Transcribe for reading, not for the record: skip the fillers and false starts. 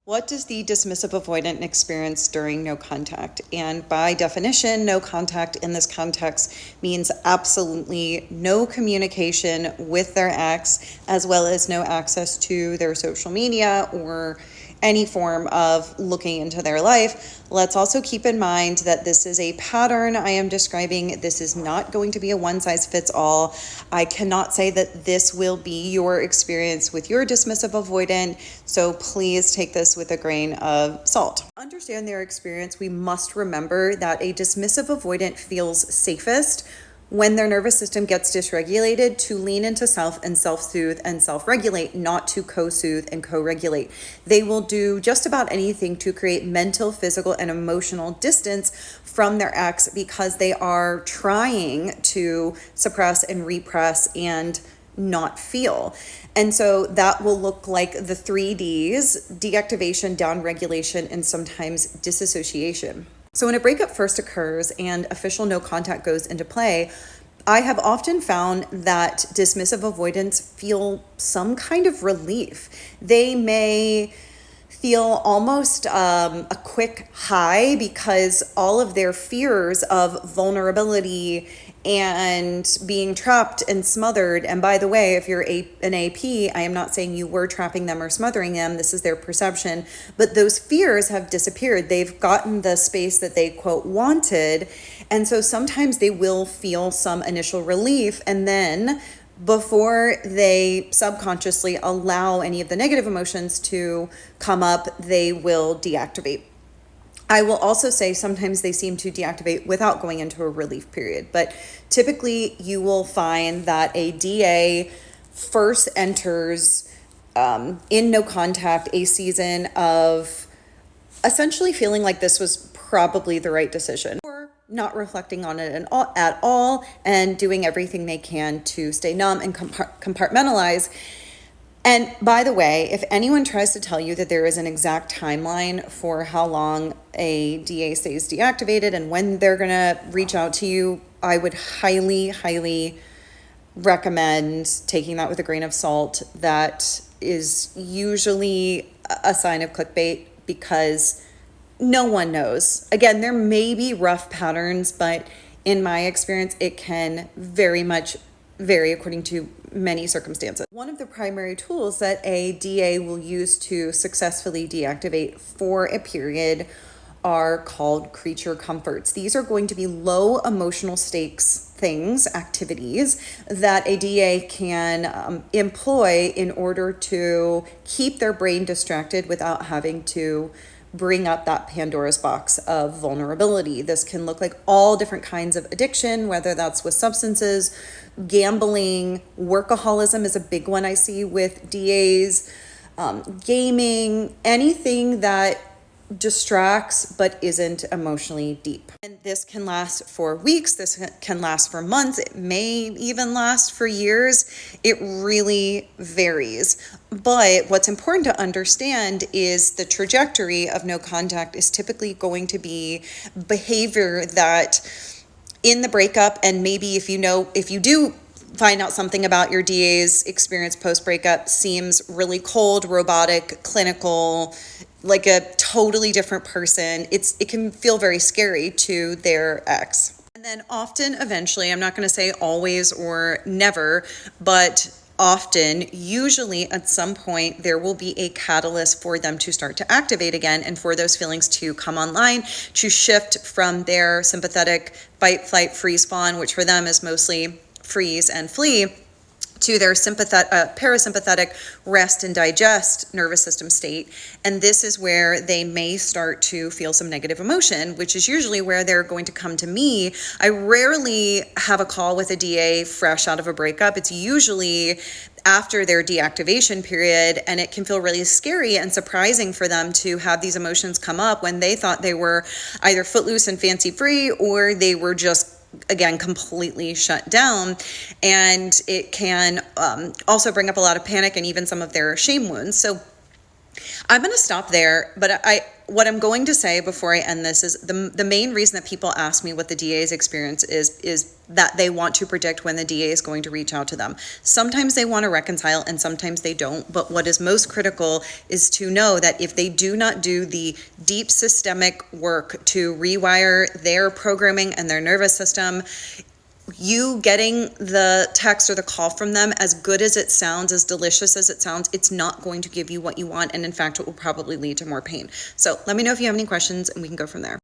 What does the dismissive avoidant experience during no contact? And by definition, no contact in this context means absolutely no communication with their ex, as well as no access to their social media or any form of looking into their life. Let's also keep in mind that this is a pattern I am describing. This is not going to be a one size fits all. I cannot say that this will be your experience with your dismissive avoidant, so please take this with a grain of salt. To understand their experience, we must remember that a dismissive avoidant feels safest when their nervous system gets dysregulated to lean into self and self-soothe and self-regulate, not to co-soothe and co-regulate. They will do just about anything to create mental, physical, and emotional distance from their ex because they are trying to suppress and repress and not feel. And so that will look like the 3Ds: deactivation, downregulation, and sometimes disassociation. So when a breakup first occurs and official no contact goes into play, I have often found that dismissive avoidants feel some kind of relief. They may feel almost a quick high because all of their fears of vulnerability and being trapped and smothered. And by the way, if you're an AP, I am not saying you were trapping them or smothering them. This is their perception. But those fears have disappeared. They've gotten the space that they, quote, wanted. And so sometimes they will feel some initial relief. And then before they subconsciously allow any of the negative emotions to come up, they will deactivate. I will also say sometimes they seem to deactivate without going into a relief period, but typically you will find that a DA first enters in no contact a season of essentially feeling like this was probably the right decision, or not reflecting on it at all and doing everything they can to stay numb and compartmentalize. And by the way, if anyone tries to tell you that there is an exact timeline for how long a DA stays deactivated and when they're going to reach out to you, I would highly, highly recommend taking that with a grain of salt. That is usually a sign of clickbait because no one knows. Again, there may be rough patterns, but in my experience, it can very much vary according to many circumstances. One of the primary tools that a DA will use to successfully deactivate for a period are called creature comforts. These are going to be low emotional stakes things, activities that a DA can employ in order to keep their brain distracted without having to bring up that Pandora's box of vulnerability. This can look like all different kinds of addiction, whether that's with substances, gambling, workaholism is a big one I see with DAs, gaming, anything that distracts but isn't emotionally deep. And this can last for weeks, this can last for months, it may even last for years. It really varies. But what's important to understand is the trajectory of no contact is typically going to be behavior that in the breakup, and maybe if you do find out something about your DA's experience post-breakup seems really cold, robotic, clinical, like a totally different person, it can feel very scary to their ex. And then often, eventually, I'm not going to say always or never, but often, usually at some point, there will be a catalyst for them to start to activate again and for those feelings to come online, to shift from their sympathetic fight, flight, freeze, fawn, which for them is mostly freeze and flee, to their parasympathetic rest and digest nervous system state. And this is where they may start to feel some negative emotion, which is usually where they're going to come to me. I rarely have a call with a DA fresh out of a breakup. It's usually after their deactivation period, and it can feel really scary and surprising for them to have these emotions come up when they thought they were either footloose and fancy free, or they were just, again, completely shut down. And it can also bring up a lot of panic and even some of their shame wounds. So I'm going to stop there, but what I'm going to say before I end this is the main reason that people ask me what the DA's experience is that they want to predict when the DA is going to reach out to them. Sometimes they want to reconcile and sometimes they don't, but what is most critical is to know that if they do not do the deep systemic work to rewire their programming and their nervous system, you getting the text or the call from them, as good as it sounds, as delicious as it sounds, it's not going to give you what you want. And in fact, it will probably lead to more pain. So let me know if you have any questions and we can go from there.